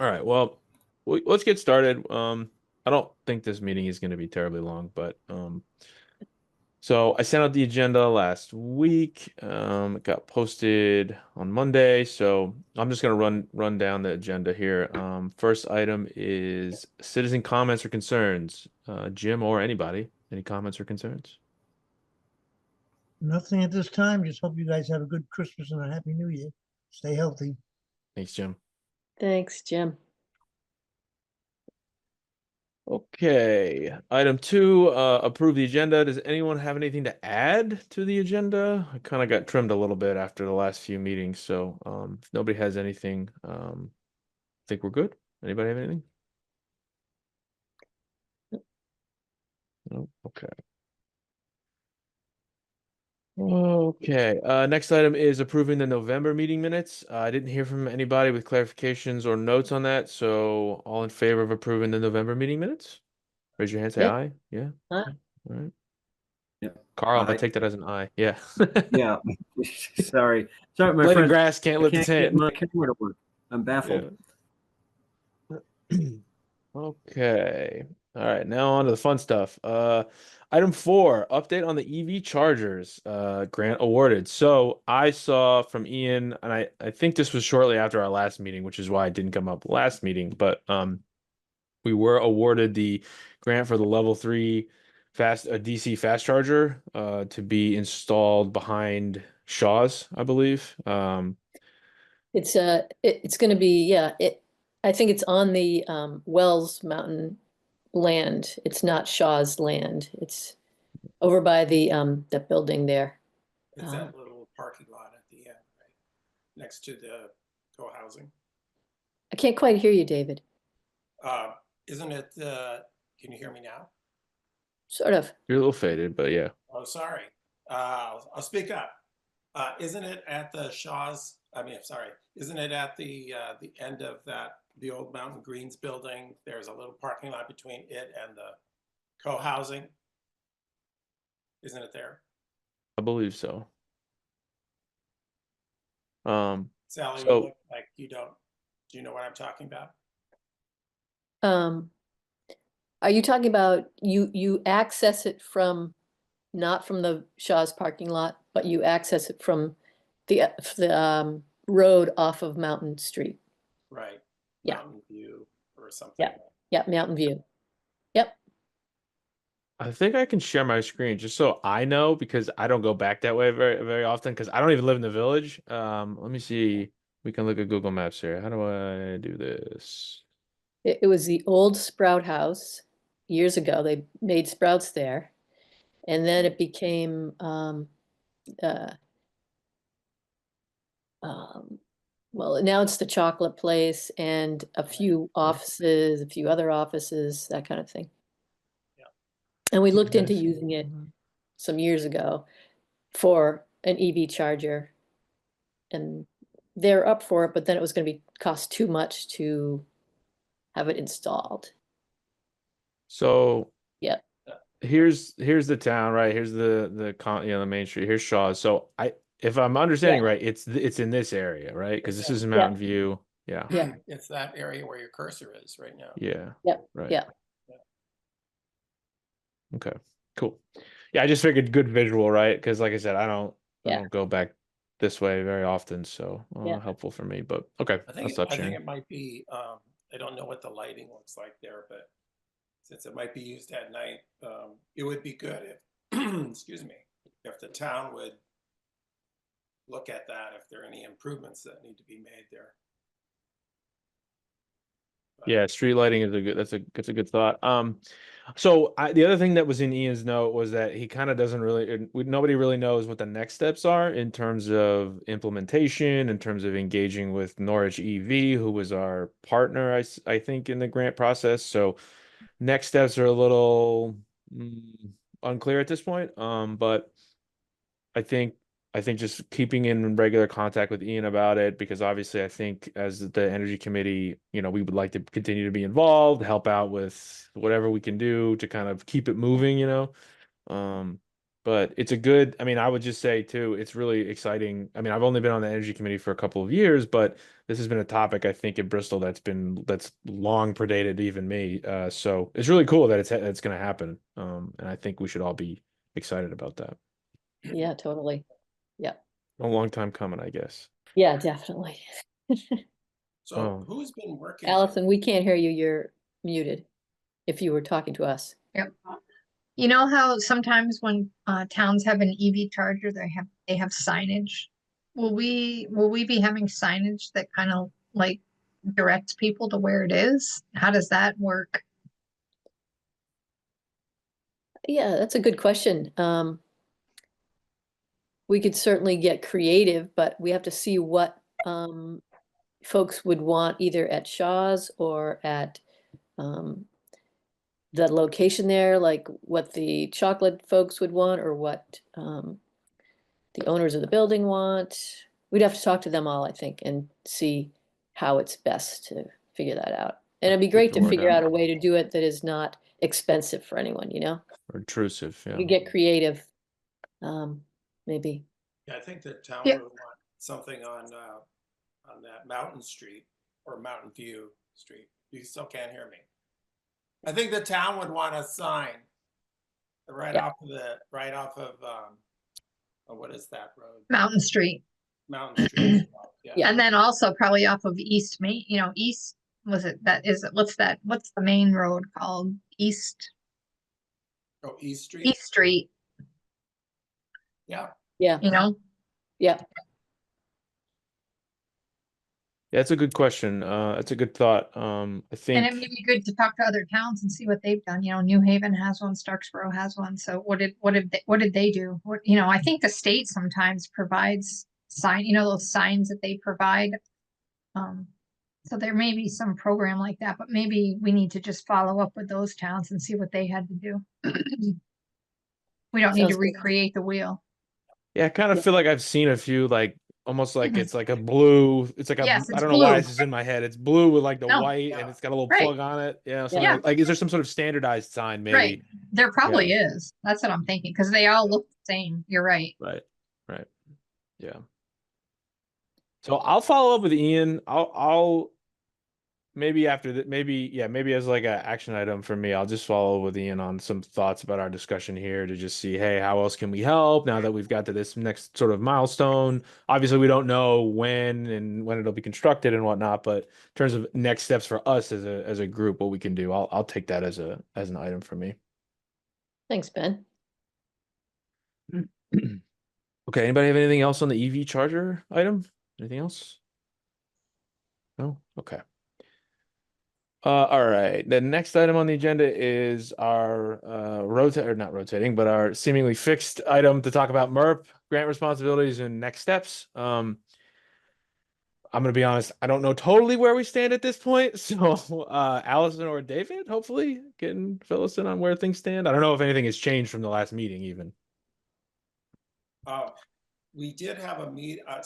All right. Well, let's get started. I don't think this meeting is going to be terribly long, but so I sent out the agenda last week. It got posted on Monday, so I'm just going to run down the agenda here. First item is citizen comments or concerns. Jim or anybody, any comments or concerns? Nothing at this time. Just hope you guys have a good Christmas and a happy New Year. Stay healthy. Thanks, Jim. Thanks, Jim. Okay. Item two, approve the agenda. Does anyone have anything to add to the agenda? I kind of got trimmed a little bit after the last few meetings, so if nobody has anything, I think we're good. Anybody have anything? No? Okay. Okay. Next item is approving the November meeting minutes. I didn't hear from anybody with clarifications or notes on that, so all in favor of approving the November meeting minutes? Raise your hand, say Yep. aye. Yeah. Aye. All right. Yeah. Carl, I'm gonna Aye. take that as an aye. Yeah. Yeah. Sorry, my Blade of friend. grass can't I lift its can't get hand. my camera to work. I'm baffled. Yeah. Okay. All right, now on to the fun stuff. Item four, update on the EV chargers, grant awarded. So I saw from Ian, and I think this was shortly after our last meeting, which is why it didn't come up last meeting, but we were awarded the grant for the level 3 DC fast charger to be installed behind Shaw's, I believe. It's going to be, yeah, I think it's on the Wells Mountain land. It's not Shaw's land. It's over by the building there. It's that little parking lot at the end, right? Next to the co-housing. I can't quite hear you, David. Isn't it, can you hear me now? Sort of. You're a little faded, but yeah. Oh, sorry. I'll speak up. Isn't it at the Shaw's, sorry, isn't it at the end of the old Mountain Greens building? There's a little parking lot between it and the co-housing. Isn't it there? I believe so. Sally, you So look like you don't. Do you know what I'm talking about? Are you talking about you access it from, not from the Shaw's parking lot, but you access it from the road off of Mountain Street? Right. Yeah. Mountain View or something. Yeah. Yeah, Mountain View. Yep. I think I can share my screen just so I know because I don't go back that way very often because I don't even live in the village. Let me see. We can look at Google Maps here. How do I do this? It was the old Sprout House years ago. They made sprouts there. And then it became, well, now it's the chocolate place and a few offices, a few other offices, that kind of thing. Yeah. And we looked into using it some years ago for an EV charger. And they're up for it, but then it was going to cost too much to have it installed. So Yeah. here's the town, right? Here's the main street. Here's Shaw's. So if I'm understanding right, it's in this area, right? Because this is Mountain View. Yeah. Yeah. It's that area where your cursor is right now. Yeah. Yep. Right. Yeah. Okay. Cool. Yeah, I just figured good visual, right? Because like I said, I don't go back this way very often, so helpful for me. But okay, I think it might be. I don't know what the lighting looks like there, but since it might be used at night, it would be good if, excuse me, if the town would look at that if there are any improvements that need to be made there. Yeah, street lighting is that's a good thought. So the other thing that was in Ian's note was that he kind of doesn't really, nobody really knows what the next steps are in terms of implementation, in terms of engaging with Norwich EV, who was our partner, I think, in the grant process. So next steps are a little unclear at this point. But I think just keeping in regular contact with Ian about it, because obviously I think as the energy committee, we would like to continue to be involved, help out with whatever we can do to kind of keep it moving, But it's a good, I mean, I would just say too, it's really exciting. I mean, I've only been on the energy committee for a couple of years, but this has been a topic I think in Bristol that's long predated even me. So it's really cool that it's going to happen. And I think we should all be excited about that. Yeah, totally. Yeah. A long time coming, I guess. Yeah, definitely. So Oh. who's been working? Allison, we can't hear you. You're muted if you were talking to us. Yep. You know how sometimes when towns have an EV charger, they have signage. Will we be having signage that kind of like directs people to where it is? How does that work? Yeah, that's a good question. We could certainly get creative, but we have to see what folks would want either at Shaw's or at the location there, like what the chocolate folks would want or what the owners of the building want. We'd have to talk to them all, I think, and see how it's best to figure that out. And it'd be Get great the to word figure out. out a way to do it that is not expensive for anyone, you know? Or intrusive, We yeah. could get creative, maybe. Yeah, I think the town Yeah. would want something on that Mountain Street or Mountain View Street. You still can't hear me. I think the town would want a sign right Yeah. off of what is that road? Mountain Street. Mountain Street. Yeah. Yeah. And then also probably off of East Main, East, was it, what's the main road called? East Oh, East Street. Street, Yeah. Yeah, yeah. Yeah, it's a good question. It's a good thought. I and it think may be good to talk to other towns and see what they've done. New Haven has one, Starksboro has one. So what did they do? I think the state sometimes provides those signs that they provide. So there may be some program like that, but maybe we need to just follow up with those towns and see what they had to do. We don't need to Sounds good. recreate the wheel. yeah, I kind of Yeah. feel like I've seen a few like almost like Mhm. it's like a blue. It's like Yes, I it's don't know why blue. this is in my head. It's blue with like the No. white Yeah. and it's got a little Right. plug on it. Yeah, something Yeah. like is there some sort of standardized sign maybe? Right. There probably is. That's what I'm thinking, because they all look the same. You're right. Right. Right. Yeah. So I'll follow up with Ian. I'll maybe after that, maybe as like an action item for me, I'll just follow with Ian on some thoughts about our discussion here to just see, hey, how else can we help now that we've got to this next sort of milestone? Obviously, we don't know when and when it'll be constructed and whatnot, but in terms of next steps for us as a group, what we can do, I'll take that as an item for me. Thanks, Ben. Okay, anybody have anything else on the EV charger item? Anything else? No? Okay. All right. The next item on the agenda is our not rotating, but our seemingly fixed item to talk about MERP, grant responsibilities, and next steps. I'm gonna be honest, I don't know totally where we stand at this point. So Allison or David, hopefully, can fill us in on where things stand. I don't know if anything has changed from the last meeting, even. We did have a meet, and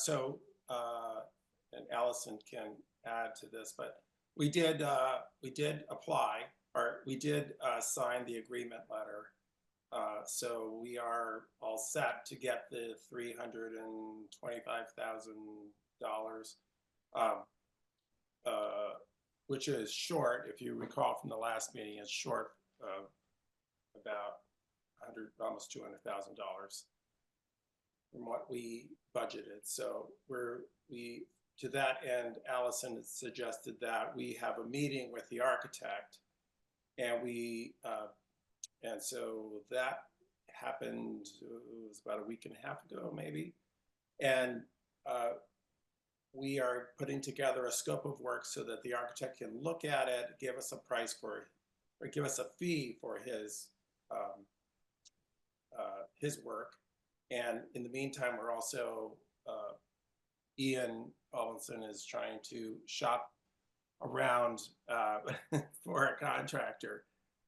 Allison can add to this, but we did apply, or we did sign the agreement letter. So we are all set to get the $325,000, which is short, if you recall from the last meeting, it's short of about almost $200,000 from what we budgeted. So to that end, Allison has suggested that we have a meeting with the architect, and so that happened, it was about a week and a half ago, maybe. And we are putting together a scope of work so that the architect can look at it, give us a price for it, or give us a fee for his work. And in the meantime, we're also, Ian Robinson is trying to shop around for a contractor,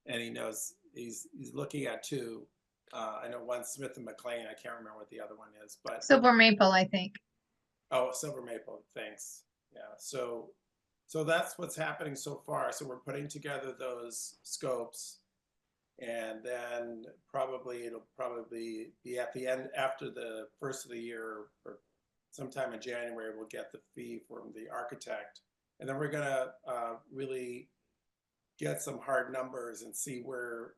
and he knows he's looking at two. I know one Smith and McLean. I can't remember what the other one is, but Silver Maple, I think. oh, Silver Maple. Thanks. Yeah. So that's what's happening so far. So we're putting together those scopes, And then it'll probably be at the end, after the first of the year, or sometime in January, we'll get the fee from the architect. And then we're gonna really get some hard numbers and see where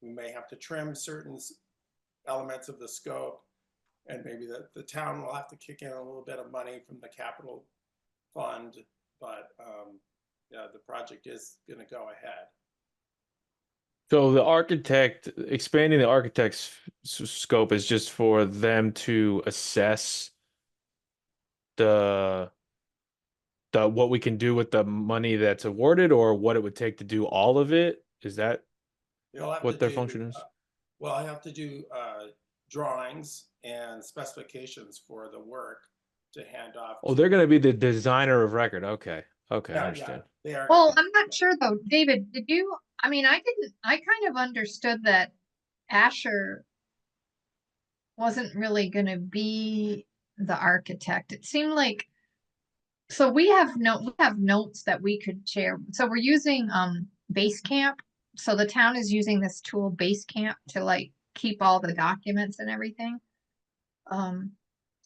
we may have to trim certain elements of the scope. And maybe the town will have to kick in a little bit of money from the capital fund, but yeah, the project is gonna go ahead. So the architect, expanding the architect's scope is just for them to assess the what we can do with the money that's awarded, or what it would take to do all of it. Is that You'll have what to their do, function is? well, I have to do drawings and specifications for the work to hand off. Oh, to- they're going to be the designer of record. Okay. Okay, I Yeah, understand. they are. Well, I'm not sure though, David, did you, I mean, I kind of understood that Asher wasn't really gonna be the architect. It seemed like, so we have notes that we could share. So we're using Basecamp. So the town is using this tool Basecamp to like keep all the documents and everything.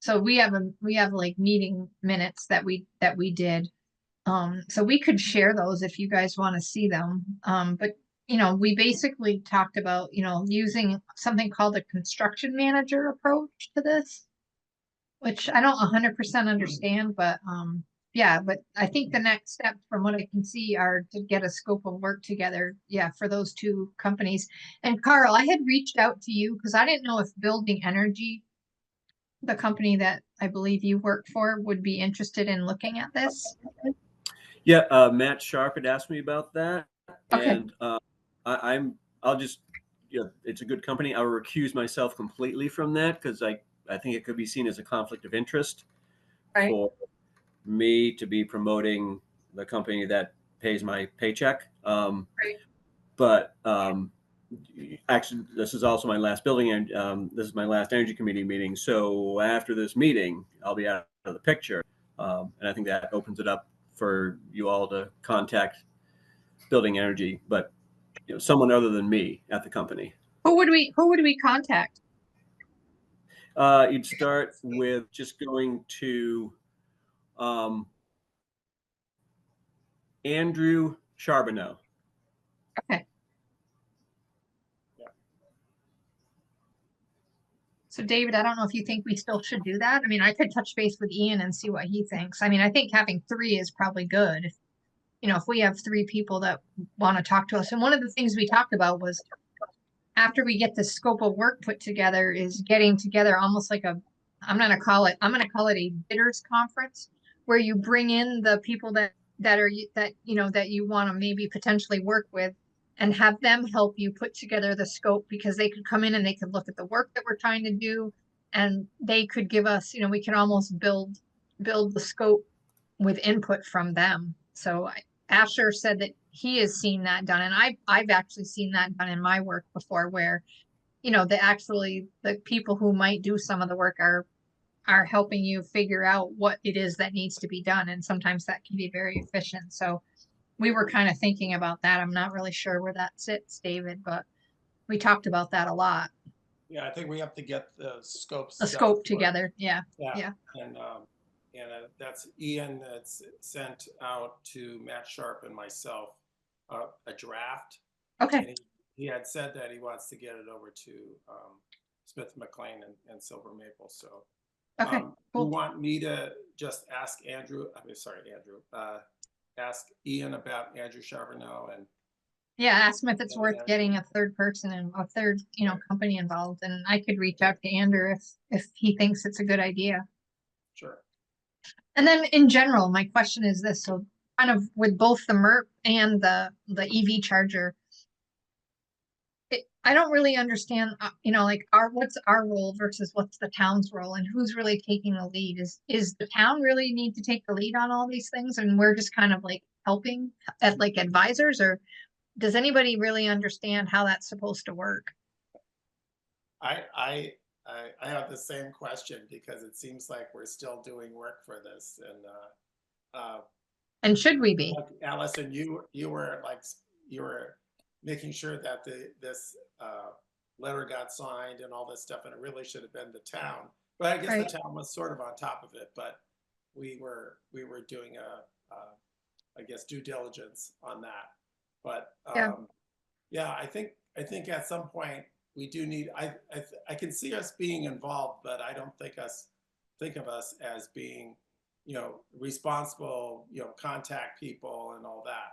So we have like meeting minutes that we did. So we could share those if you guys want to see them. But you know, we basically talked about, you know, using something called a construction manager approach to this, which I don't 100% understand, but yeah, but I think the next step from what I can see are to get a scope of work together, yeah, for those two companies. And Carl, I had reached out to you because I didn't know if Building Energy, the company that I believe you work for, would be interested in looking at this. Yeah, Matt Sharp had asked me about that, Okay. and I'll just, you know, it's a good company. I will recuse myself completely from that because I think it could be seen as a conflict of interest Right. for me to be promoting the company that pays my paycheck. Right. But actually, this is also my last building, and this is my last energy committee meeting. So after this meeting, I'll be out of the picture, and I think that opens it up for you all to contact Building Energy, but you know, someone other than me at the company. Who would we contact? You'd start with just going to Andrew Charbonneau. Okay. So David, I don't know if you think we still should do that. I mean, I could touch base with Ian and see what he thinks. I mean, I think having three is probably good. You know, if we have three people that want to talk to us. And one of the things we talked about was after we get the scope of work put together is getting together almost like I'm going to call it a bidders conference where you bring in the people that you want to maybe potentially work with and have them help you put together the scope, because they could come in and they could look at the work that we're trying to do, and they could give us, you know, we can almost build the scope with input from them. So Asher said that he has seen that done, and I've actually seen that done in my work before, where, you know, the people who might do some of the work are helping you figure out what it is that needs to be done, and sometimes that can be very efficient. So we were kind of thinking about that. I'm not really sure where that sits, David, but we talked about that a lot. Yeah, I think we have to get the scopes. The scope together. Yeah. Yeah. And that's Ian that's sent out to Matt Sharp and myself a draft. Okay. And he had said that he wants to get it over to Smith McLean and Silver Maple. So Okay. you Cool. want me to just ask Andrew, ask Ian about Andrew Charbonneau and Yeah, ask him if it's worth getting a third person and a third, you know, company involved. And I could reach out to Andrew if he thinks it's a good idea. sure. And then in general, my question is this: so kind of with both the MERP and the EV charger, I don't really understand, you know, like what's our role versus what's the town's role, and who's really taking the lead? Is the town really need to take the lead on all these things, and we're just kind of like helping as like advisors, or does anybody really understand how that's supposed to work? I have the same question because it seems like we're still doing work for this, and And should we be? Allison, you were making sure that this letter got signed and all this stuff, and it really should have been the town. But I guess Right. the town was sort of on top of it, but we were doing I guess due diligence on that. But Yeah. yeah, I think at some point we do need, I can see us being involved, but I don't think of us as being, responsible, contact people and all that.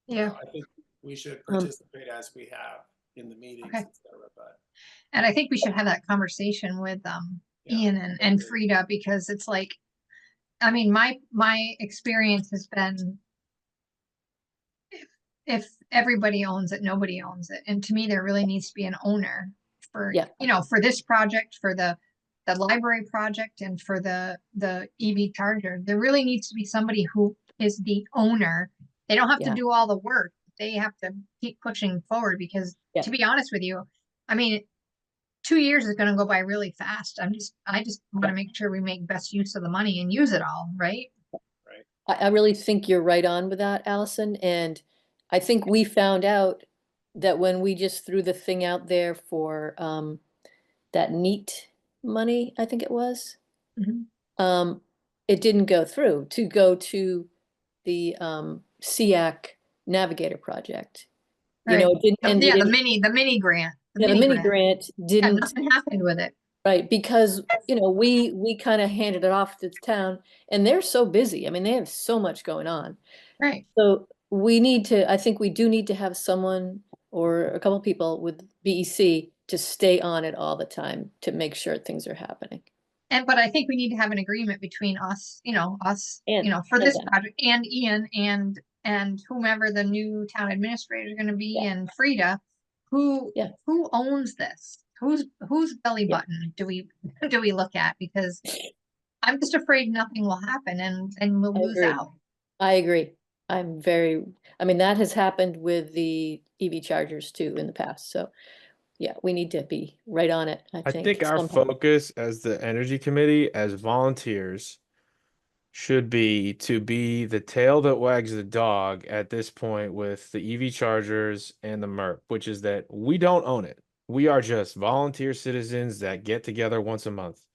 Yeah. I think we should participate as we have in the meetings, Okay. etc. But And I think we should have that conversation with Yeah, Ian I and agree. Frida, because it's like, I mean, my experience has been if everybody owns it, nobody owns it. And to me, there really needs to be an owner for, Yeah. for this project, for the library project, and for the EV charger. There really needs to be somebody who is the owner. They don't have to Yeah. do all the work. They have to keep pushing forward because, Yeah. to be honest with you, I mean, 2 years is going to go by really fast. I just want to make sure we make best use of the money and use it all, right? I really think you're right on with that, Allison. And I think we found out that when we just threw the thing out there for that NEAT money, I think it was, Mhm. it didn't go through to go to the SEAC Navigator project. You know, Right. it didn't, and Yeah, it the didn't, mini grant. yeah, the mini grant Yeah, didn't, nothing happened with it. right, because, we kind of handed it off to the town and they're so busy. I mean, they have so much going on. Right. So I think we do need to have someone or a couple people with BEC to stay on it all the time to make sure things are happening. But I think we need to have an agreement between us, And for this them. project, and Ian and whomever the new town administrator is going to be, Yeah. and Frida, who Yeah. who owns this? Whose belly Yeah. button do we look at? Because I'm just afraid nothing will happen and we'll I lose agree. out. I agree. I mean, that has happened with the EV chargers too in the past. So yeah, we need to be right on it, I I think. think our somehow. focus as the energy committee, as volunteers, should be to be the tail that wags the dog at this point with the EV chargers and the MERP, which is that we don't own it. We are just volunteer citizens that get together once a month.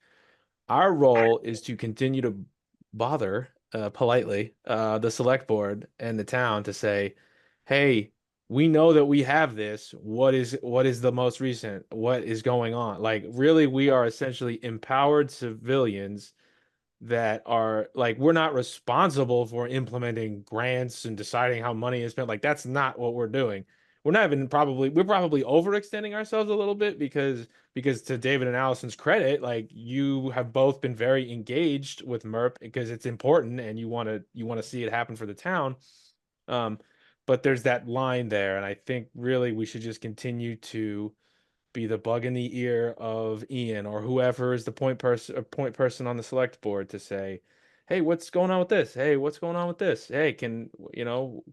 Our role is to continue to bother politely the select board and the town to say, hey, we know that we have this. What is the most recent? What is going on? Like, really, we are essentially empowered civilians that are like, we're not responsible for implementing grants and deciding how money is spent. Like, that's not what we're doing. We're probably overextending ourselves a little bit because to David and Allison's credit, like, you have both been very engaged with MERP because it's important and you want to see it happen for the town. Um, but there's that line there, and I think really we should just continue to be the bug in the ear of Ian or whoever is the point person on the select board to say, hey, what's going on with this? Hey, what's going on with this? Hey, can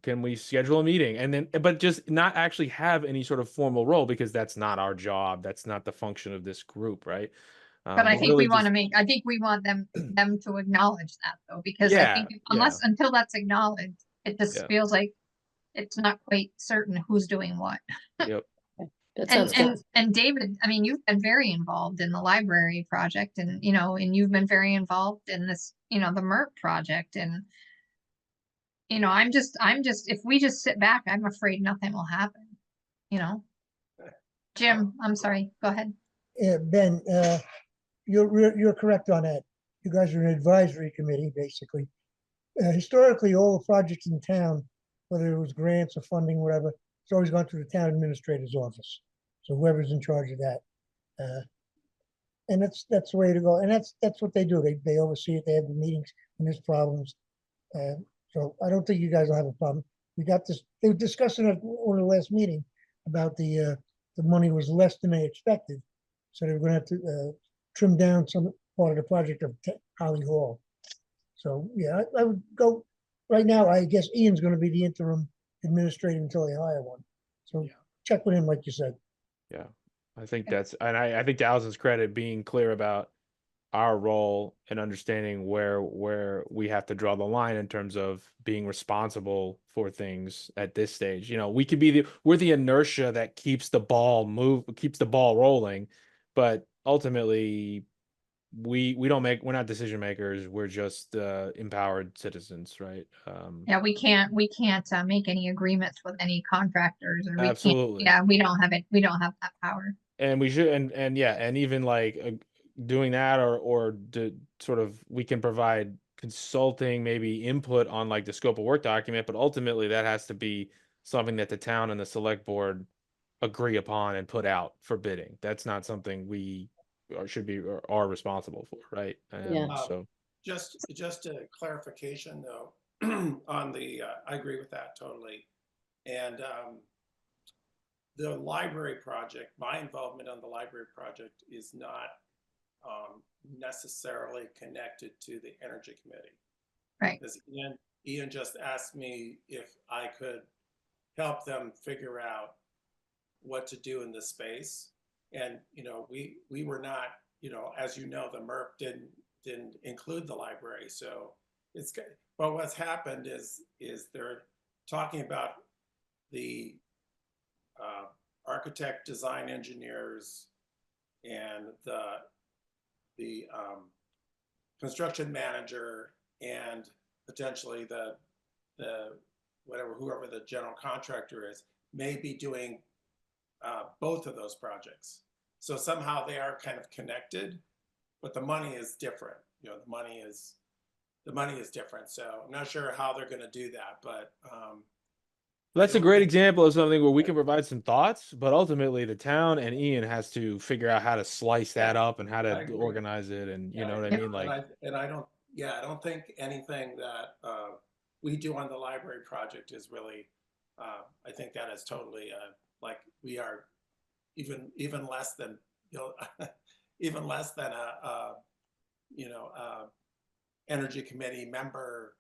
we schedule a meeting? And then, but just not actually have any sort of formal role because that's not our job. That's not the function of this group, right? But I But think really just, I think we want them to acknowledge that, though, because I yeah, think yeah, until that's acknowledged, it just yeah, feels like it's not quite certain who's doing what. yep. That sounds good. And David, I mean, you've been very involved in the library project, and you've been very involved in this, the MERP project, and I'm just if we just sit back, I'm afraid nothing will happen. Jim, I'm sorry. Go ahead. Yeah, Ben, you're correct on that. You guys are an advisory committee, basically. Historically, all the projects in town, whether it was grants or funding, whatever, it's always gone through the town administrator's office. So whoever's in charge of that. And that's the way to go. And that's what they do. They oversee it. They have the meetings when there's problems. So I don't think you guys will have a problem. We got this. They were discussing it on the last meeting about the money was less than they expected, so they were going to have to trim down some part of the project of Holly Hall. So yeah, I would go right now. I guess Ian's going to be the interim administrator until they hire one. So check with him, like you said. Yeah, I think and I think to Allison's credit, being clear about our role and understanding where we have to draw the line in terms of being responsible for things at this stage. You know, we could be we're the inertia that keeps the ball rolling, but ultimately we're not decision makers. We're just empowered citizens, right? Yeah, we can't make any agreements with any contractors, or we can't, Absolutely. yeah, we don't have that power. And we should, and yeah, and even like doing that, or sort of, we can provide consulting, maybe input on like the scope of work document, but ultimately that has to be something that the town and the select board agree upon and put out for bidding. That's not something we should be or are responsible for, right? Yeah. So Just a clarification though, on the, I agree with that totally. And the library project, my involvement on the library project is not necessarily connected to the Energy Committee. Right. Because Ian just asked me if I could help them figure out what to do in this space. And, you know, we were not, you know, as you know, the MERP didn't include the library. So it's, but what's happened is they're talking about the architect, design engineers, and the construction manager, and potentially the whoever the general contractor is, may be doing both of those projects. So somehow they are kind of connected, but the money is different. You know, the money is different. So I'm not sure how they're going to do that, but that's a great example of something where we can provide some thoughts, but ultimately the town and Ian has to figure out how to slice that up and how to organize it, and you know what I mean? Like, I don't think anything that we do on the library project is really, I think that is totally like we are even less than, you know, even less than a you know, Energy Committee member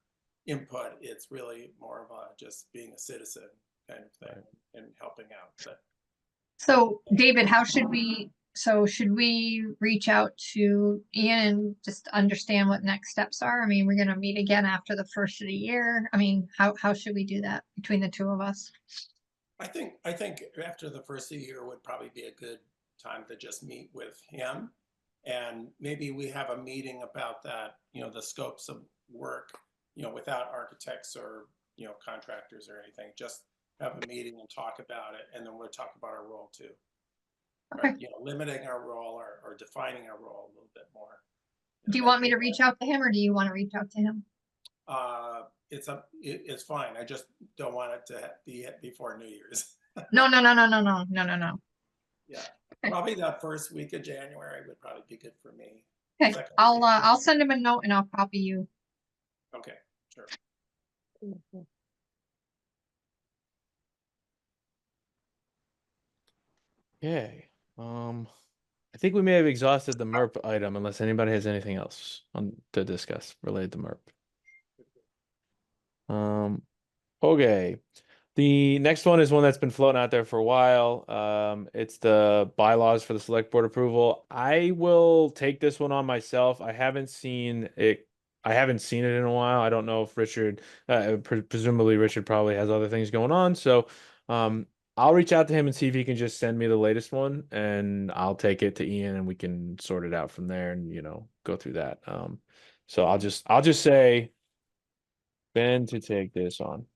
input. It's really more of a just being a citizen kind of thing, and helping out. But So David, should we reach out to Ian and just understand what next steps are? I mean, we're gonna meet again after the first of the year. I mean, how should we do that between the two of us? I think after the first of the year would probably be a good time to just meet with him, and maybe we have a meeting about that, you know, the scopes of work, you know, without architects or, you know, contractors or anything. Just have a meeting and talk about it, and then we'll talk about our role too. Okay. Right? You know, limiting our role, or defining our role a little bit more. Do you want me to reach out to him, or do you want to reach out to him? It's fine. I just don't want it to be before New Year's. No. Yeah, Okay. probably that first week of January would probably be good for me. Okay, Second week. I'll send him a note and I'll copy you. Okay, sure. okay. I think we may have exhausted the MERP item unless anybody has anything else to discuss related to MERP. Okay. The next one is one that's been floating out there for a while. It's the bylaws for the select board approval. I will take this one on myself. I haven't seen it. I haven't seen it in a while. I don't know if Richard, presumably Richard probably has other things going on. So, I'll reach out to him and see if he can just send me the latest one, and I'll take it to Ian and we can sort it out from there and, you know, go through that. So I'll just say Ben to take this on.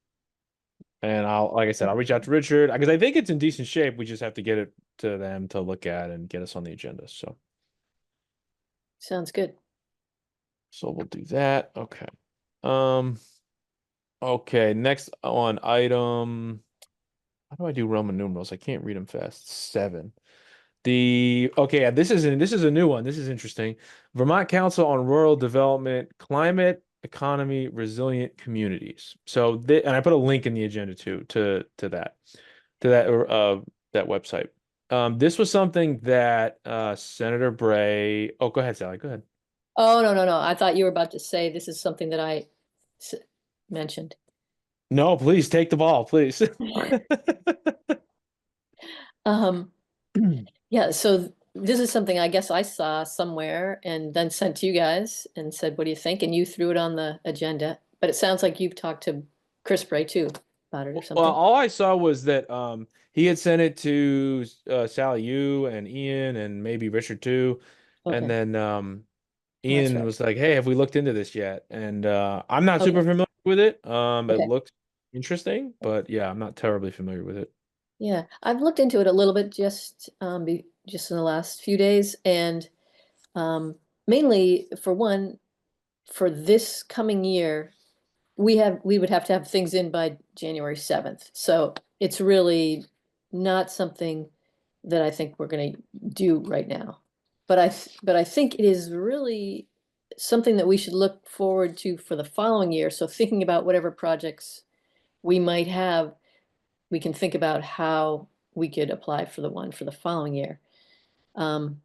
And like I said, I'll reach out to Richard because I think it's in decent shape. We just have to get it to them to look at and get us on the agenda. Sounds good. So we'll do that. Okay. Okay. Next on item. How do I do Roman numerals? I can't read them fast. 7. Okay, this is a new one. This is interesting. Vermont Council on Rural Development, Climate, Economy, Resilient Communities. So, and I put a link in the agenda too to that that website. This was something that Senator Bray. Oh, go ahead, Sally. Go ahead. Oh, no. I thought you were about to say this is something that I mentioned. No, please take the ball, please. Yeah, so this is something I guess I saw somewhere and then sent to you guys and said, what do you think? And you threw it on the agenda, but it sounds like you've talked to Chris Bray too about it or Well, something. all I saw was that he had sent it to Sally, you and Ian and maybe Richard too, and Okay, then that's Ian right. was like, "Hey, have we looked into this yet?" And I'm not super Okay, familiar with it. It okay. looks interesting, but yeah, I'm not terribly familiar with it. Yeah, I've looked into it a little bit just in the last few days, and mainly for one, for this coming year, we would have to have things in by January 7th. So it's really not something that I think we're going to do right now. But I think it is really something that we should look forward to for the following year. So thinking about whatever projects we might have, we can think about how we could apply for the one for the following year. Um,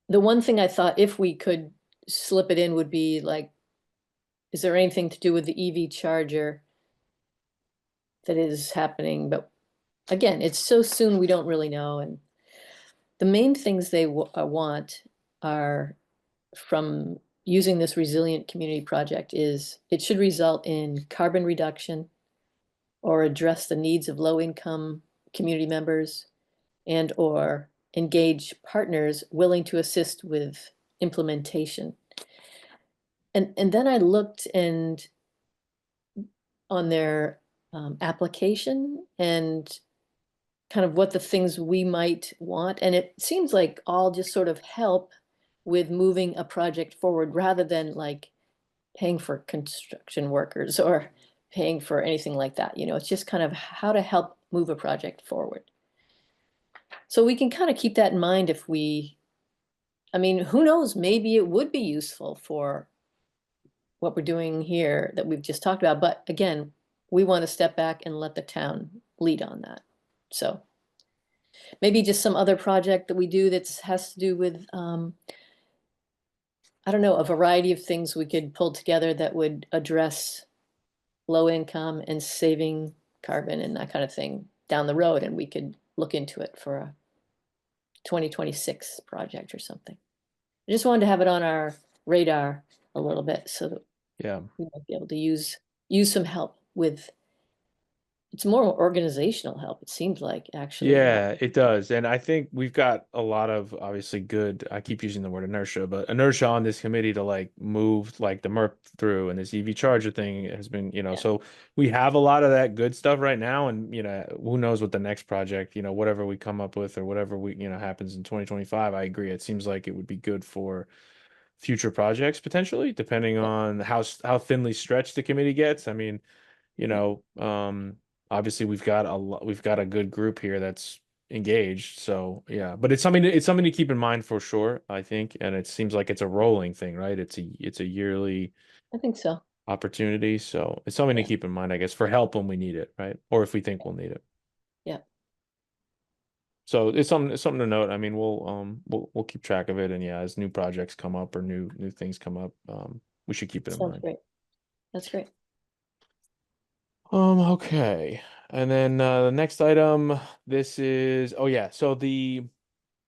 the one thing I thought if we could slip it in would be like, is there anything to do with the EV charger that is happening? But again, it's so soon we don't really know. And the main things they want are from using this resilient community project is it should result in carbon reduction or address the needs of low income community members and or engage partners willing to assist with implementation. And then I looked and on their application and kind of what the things we might want. And it seems like all just sort of help with moving a project forward rather than like paying for construction workers or paying for anything like that. You know, it's just kind of how to help move a project forward. So we can kind of keep that in mind if I mean, who knows, maybe it would be useful for what we're doing here that we've just talked about. But again, we want to step back and let the town lead on that. So maybe just some other project that we do that has to do with, I don't know, a variety of things we could pull together that would address low income and saving carbon and that kind of thing down the road. And we could look into it for a 2026 project or something. I just wanted to have it on our radar a little bit so that Yeah. we might be able to use some help with, it's more organizational help, it seems like, actually. Yeah, it does. And I think we've got a lot of obviously good, I keep using the word inertia, but inertia on this committee to like move like the MERP through and this EV charger thing has been, Yeah. so we have a lot of that good stuff right now. And, who knows what the next project, whatever we come up with or whatever we, happens in 2025. I agree. It seems like it would be good for future projects potentially, depending Yeah. on how thinly stretched the committee gets. I mean, you know, obviously we've got a good group here that's engaged. So yeah, but it's something to keep in mind for sure, I think. And it seems like it's a rolling thing, right? It's a yearly I think so. opportunity. So it's something to Yeah. keep in mind, I guess, for help when we need it, right? Or if we think we'll need it. Yeah. So it's something to note. I mean, we'll keep track of it. And yeah, as new projects come up or new things come up, we should keep it in Sounds mind. great. That's great. Okay. And then the next item, this is, oh yeah, so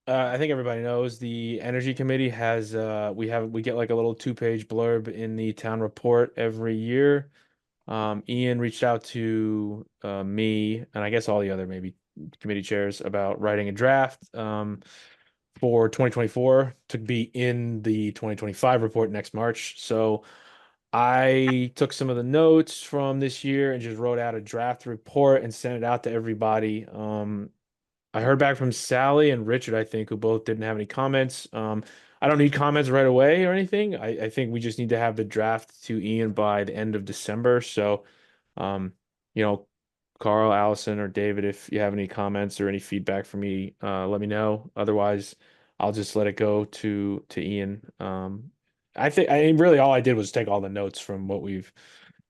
I think everybody knows the Energy Committee has we get like a little 2-page blurb in the town report every year. Ian reached out to me and I guess all the other maybe committee chairs about writing a draft for 2024 to be in the 2025 report next March. So I took some of the notes from this year and just wrote out a draft report and sent it out to everybody. I heard back from Sally and Richard, I think, who both didn't have any comments. I don't need comments right away or anything. I think we just need to have the draft to Ian by the end of December. So, um, you know, Carl, Allison, or David, if you have any comments or any feedback for me, let me know. Otherwise, I'll just let it go to Ian. I mean, really all I did was take all the notes from what we've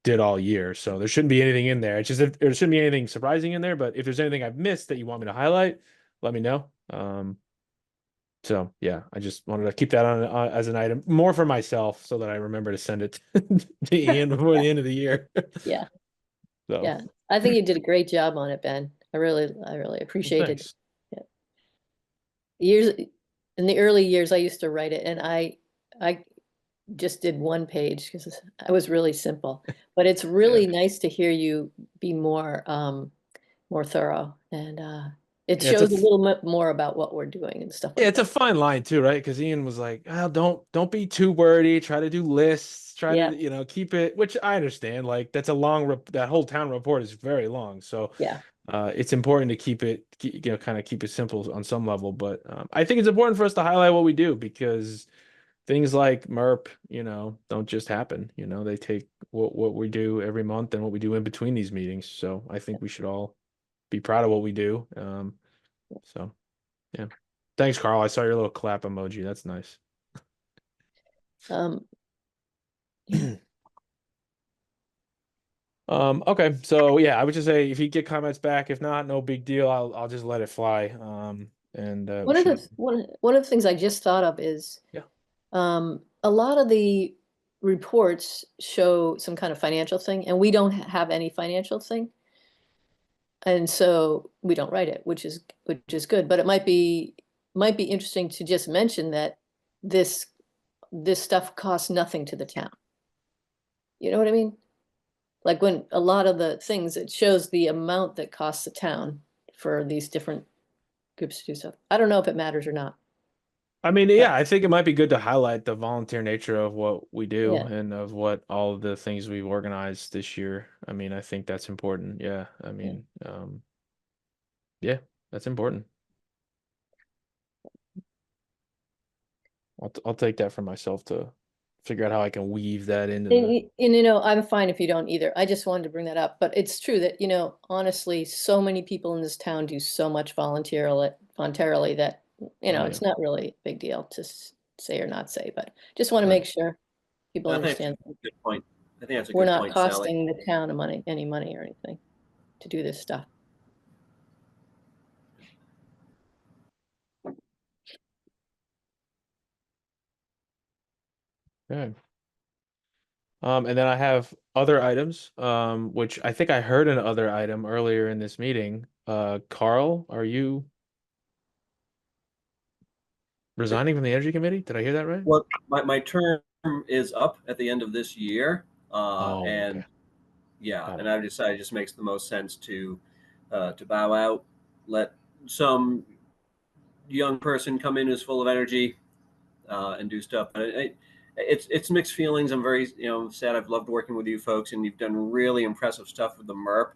did all year. So there shouldn't be anything in there. It's just if there shouldn't be anything surprising in there, but if there's anything I've missed that you want me to highlight, let me know. So yeah, I just wanted to keep that on as an item more for myself so that I remember to send it to Ian before the end of the year. Yeah. So Yeah. I think you did a great job on it, Ben. I really well, appreciated it. thanks. Yeah. Years, in the early years, I used to write it, and I just did one page because I was really simple. But it's really nice to hear you be more thorough, and it Yeah, it's a shows a little bit more about what we're doing and stuff yeah, like it's a that. fine line too, right? Because Ian was like, "Oh, don't be too wordy. Try to do lists. Try Yeah, to, keep it." Which I understand. Like that's a long that whole town report is very long, so yeah. it's important to keep it, kind of keep it simple on some level. But I think it's important for us to highlight what we do because things like MERP, don't just happen. They take what we do every month and what we do in between these meetings. So I think we should all be proud of what we do. So yeah. Thanks, Carl. I saw your little clap emoji. That's nice. Um, yeah. Okay. So yeah, I would just say if you get comments back, if not, no big deal. I'll just let it fly. And we One of should, the one of the things I just thought of is yeah. a lot of the reports show some kind of financial thing, and we don't have any financial thing. And so we don't write it, which is good. But it might be interesting to just mention that this this stuff costs nothing to the town. You know what I mean? Like when a lot of the things, it shows the amount that costs the town for these different groups to do stuff. I don't know if it matters or not, I mean, but yeah, I think it might be good to highlight the volunteer nature of what we do yeah. and of what all of the things we've organized this year. I mean, I think that's important. Yeah. I Yeah. mean, yeah, that's important. I'll take that for myself to figure out how I can weave that into And, the. I'm fine if you don't either. I just wanted to bring that up, but it's true that, honestly, so many people in this town do so much voluntarily that, Oh yeah. it's not really a big deal to say or not say, but just want to Right. make sure people I think that's understand a good point. I think that's a we're good not point, Sally. costing the town any money or anything to do this stuff. Okay. And then I have other items, which I think I heard an other item earlier in this meeting. Carl, are you resigning from the Energy Committee? Did I hear that right? Well, my term is up at the end of this year, Oh, okay. and yeah, Got and it. I've decided it just makes the most sense to bow out, let some young person come in who's full of energy, and do stuff. But it's mixed feelings. I'm very sad. I've loved working with you folks, and you've done really impressive stuff with the MERP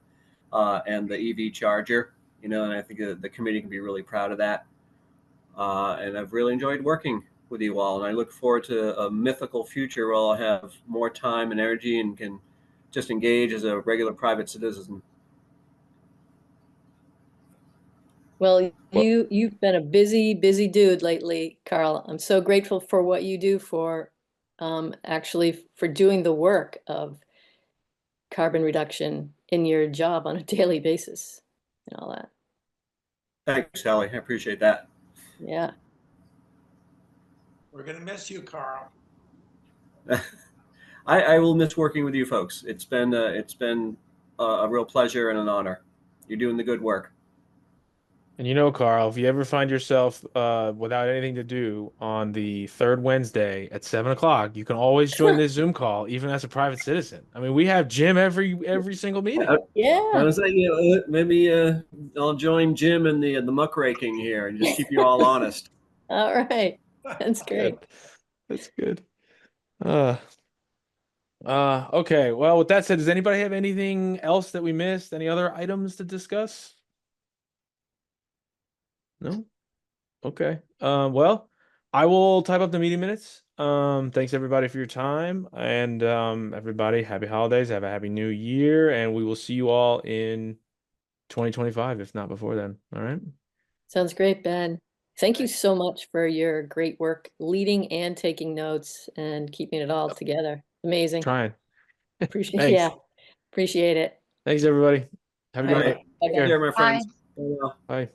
and the EV charger. And I think the committee can be really proud of that. And I've really enjoyed working with you all, and I look forward to a mythical future where I'll have more time and energy and can just engage as a regular private citizen. Well, Well, you've been a busy dude lately, Carl. I'm so grateful for what you do for actually for doing the work of carbon reduction in your job on a daily basis and all that. Thanks, Sally. I appreciate that. Yeah. We're gonna miss you, Carl. I will miss working with you folks. It's been a real pleasure and an honor. You're doing the good work. and Carl, if you ever find yourself without anything to do on the third Wednesday at 7 o'clock, you can always join this Zoom call, even as a private citizen. I mean, we have Jim every single meeting. I, I Yeah. was like, maybe I'll join Jim in the muckraking here and just keep you all honest. All right. That's great. Good. That's good. Uh, okay. Well, with that said, does anybody have anything else that we missed? Any other items to discuss? No? Okay. Well, I will type up the meeting minutes. Thanks everybody for your time, and everybody, happy holidays, have a happy new year, and we will see you all in 2025, if not before then. All right. Sounds great, Ben. Thank you so much for your great work leading and taking notes and keeping it all together. Amazing. Trying. Appreciate, yeah, Thanks. appreciate it. Thanks everybody. Have a All good All right. night. right. Bye, Take Take Ben. care. care, my Bye. friends. Farewell. Bye.